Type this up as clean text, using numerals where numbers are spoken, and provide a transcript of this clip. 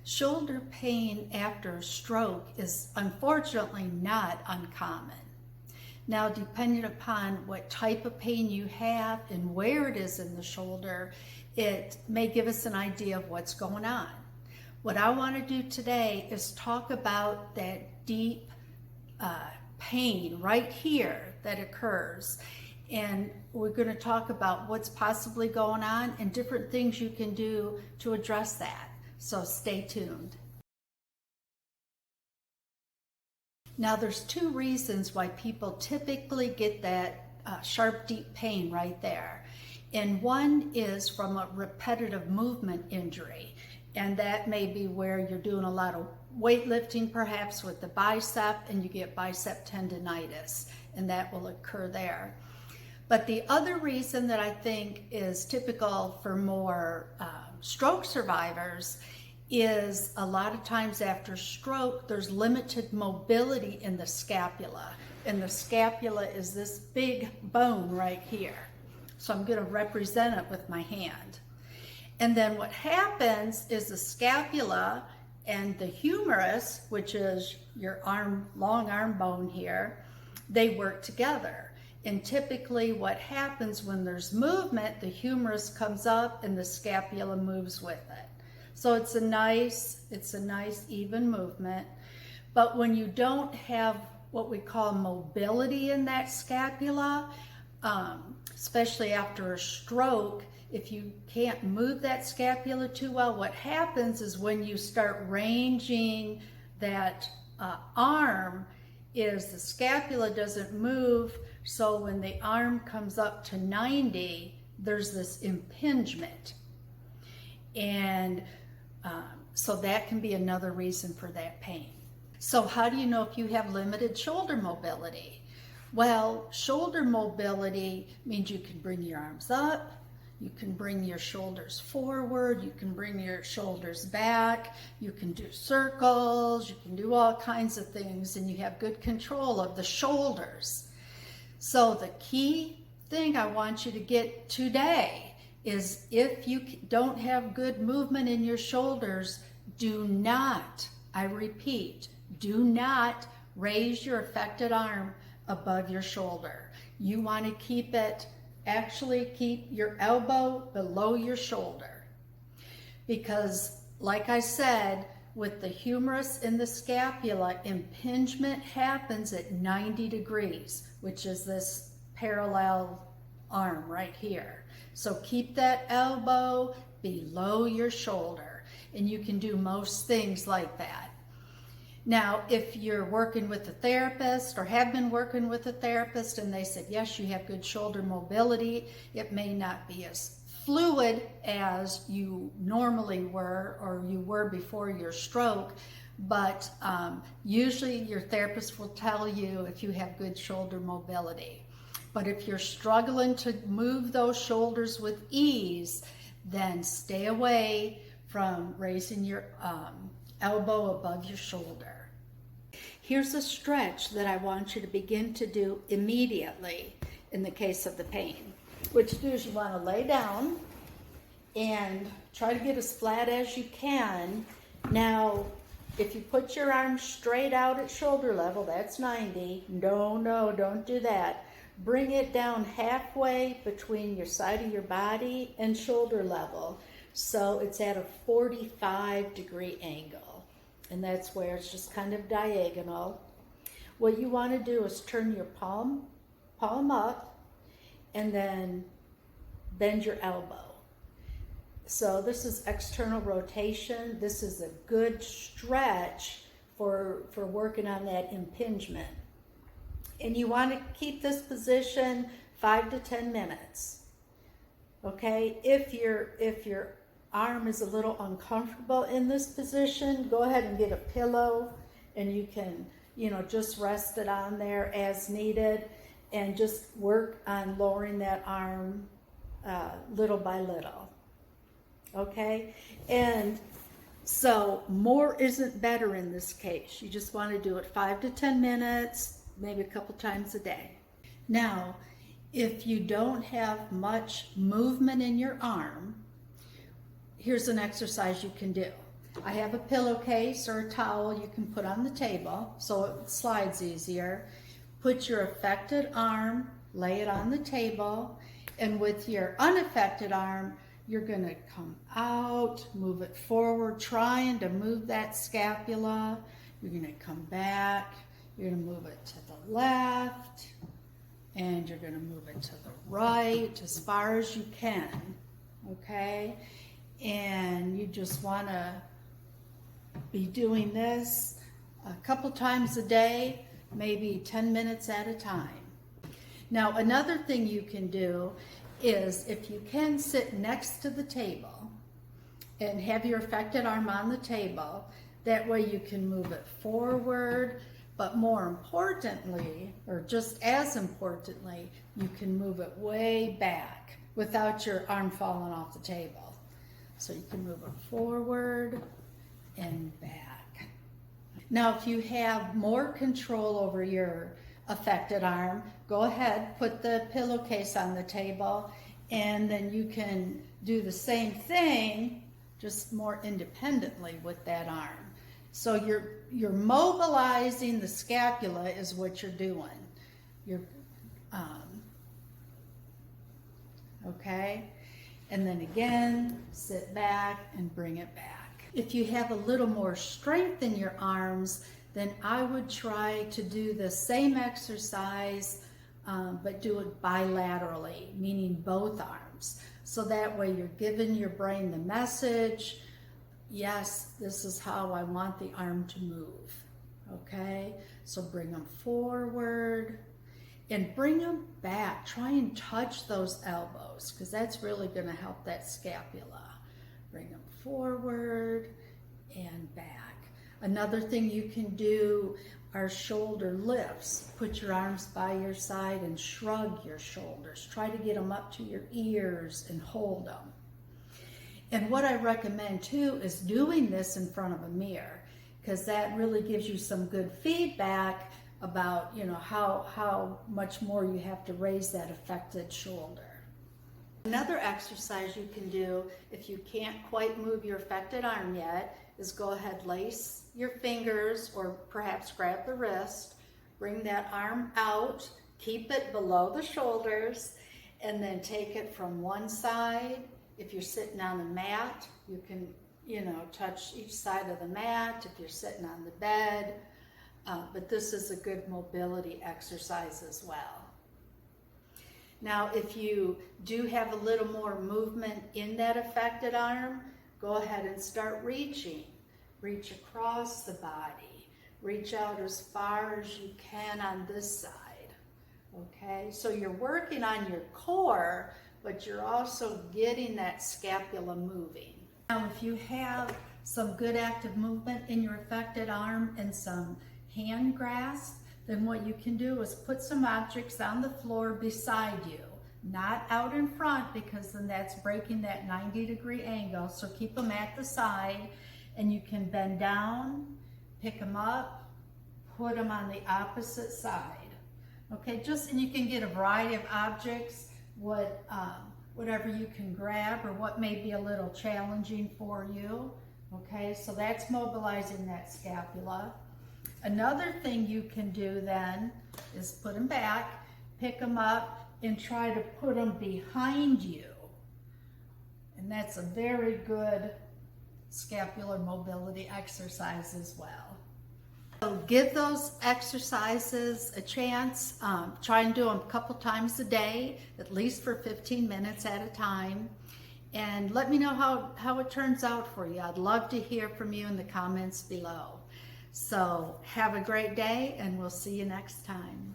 Shoulder pain after a stroke is unfortunately not uncommon. Now, depending upon what type of pain you have and where it is in the shoulder, it may give us an idea of what's going on. What I want to do today is talk about that deep pain right here that occurs. And we're going to talk about what's possibly going on and different things you can do to address that. So stay tuned. Now, there's two reasons why people typically get that sharp, deep pain right there. And one is from a repetitive movement injury. And that may be where you're doing a lot of weightlifting, perhaps with the bicep, and you get bicep tendonitis, and that will occur there. But the other reason that I think is typical for more stroke survivors is a lot of times after stroke, there's limited mobility in the scapula. And the scapula is this big bone right here. So I'm going to represent it with my hand. And then what happens is the scapula and the humerus, which is your arm, long arm bone here, they work together. And typically what happens when there's movement, the humerus comes up and the scapula moves with it. So it's a nice even movement. But when you don't have what we call mobility in that scapula, especially after a stroke, if you can't move that scapula too well, what happens is when you start ranging that arm, is the scapula doesn't move, so when the arm comes up to 90, there's this impingement. And so that can be another reason for that pain. So how do you know if you have limited shoulder mobility? Well, shoulder mobility means you can bring your arms up, you can bring your shoulders forward, you can bring your shoulders back, you can do circles, you can do all kinds of things, and you have good control of the shoulders. So the key thing I want you to get today is if you don't have good movement in your shoulders, do not, I repeat, do not raise your affected arm above your shoulder. You want to keep your elbow below your shoulder. Because like I said, with the humerus in the scapula, impingement happens at 90 degrees, which is this parallel arm right here. So keep that elbow below your shoulder, and you can do most things like that. Now, if you're working with a therapist or have been working with a therapist and they said, yes, you have good shoulder mobility, it may not be as fluid as you normally were or you were before your stroke, but usually your therapist will tell you if you have good shoulder mobility. But if you're struggling to move those shoulders with ease, then stay away from raising your elbow above your shoulder. Here's a stretch that I want you to begin to do immediately in the case of the pain. What you do is you want to lay down and try to get as flat as you can. Now, if you put your arms straight out at shoulder level, that's 90. No, don't do that. Bring it down halfway between your side of your body and shoulder level. So it's at a 45-degree angle. And that's where it's just kind of diagonal. What you want to do is turn your palm up and then bend your elbow. So this is external rotation. This is a good stretch for working on that impingement. And you want to keep this position 5 to 10 minutes. Okay, if your arm is a little uncomfortable in this position, go ahead and get a pillow and you can, just rest it on there as needed and just work on lowering that arm little by little. Okay, and so more isn't better in this case. You just want to do it 5 to 10 minutes, maybe a couple times a day. Now, if you don't have much movement in your arm, here's an exercise you can do. I have a pillowcase or a towel you can put on the table so it slides easier. Put your affected arm, lay it on the table, and with your unaffected arm, you're going to come out, move it forward, trying to move that scapula. You're going to come back, you're going to move it to the left, and you're going to move it to the right as far as you can, okay? And you just want to be doing this a couple times a day, maybe 10 minutes at a time. Now, another thing you can do is if you can sit next to the table and have your affected arm on the table, that way you can move it forward, but more importantly, or just as importantly, you can move it way back without your arm falling off the table. So you can move it forward and back. Now, if you have more control over your affected arm, go ahead, put the pillowcase on the table, and then you can do the same thing, just more independently with that arm. So you're mobilizing the scapula is what you're doing. Okay? And then again, sit back and bring it back. If you have a little more strength in your arms, then I would try to do the same exercise, but do it bilaterally, meaning both arms. So that way you're giving your brain the message, yes, this is how I want the arm to move, okay? So bring them forward and bring them back. Try and touch those elbows because that's really gonna help that scapula. Bring them forward and back. Another thing you can do are shoulder lifts. Put your arms by your side and shrug your shoulders. Try to get them up to your ears and hold them. And what I recommend too is doing this in front of a mirror because that really gives you some good feedback about, you know, how much more you have to raise that affected shoulder. Another exercise you can do if you can't quite move your affected arm yet is go ahead, lace your fingers or perhaps grab the wrist, bring that arm out, keep it below the shoulders, and then take it from one side. If you're sitting on the mat, you can, you know, touch each side of the mat if you're sitting on the bed, but this is a good mobility exercise as well. Now, if you do have a little more movement in that affected arm, go ahead and start reaching. Reach across the body. Reach out as far as you can on this side. Okay, so you're working on your core, but you're also getting that scapula moving. Now, if you have some good active movement in your affected arm and some hand grasp, then what you can do is put some objects on the floor beside you, not out in front because then that's breaking that 90-degree angle. So keep them at the side and you can bend down, pick them up, put them on the opposite side. Okay, and you can get a variety of objects, whatever you can grab or what may be a little challenging for you. Okay, so that's mobilizing that scapula. Another thing you can do then is put them back, pick them up, and try to put them behind you. And that's a very good scapular mobility exercise as well. So give those exercises a chance. Try and do them a couple times a day, at least for 15 minutes at a time. And let me know how it turns out for you. I'd love to hear from you in the comments below. So have a great day and we'll see you next time.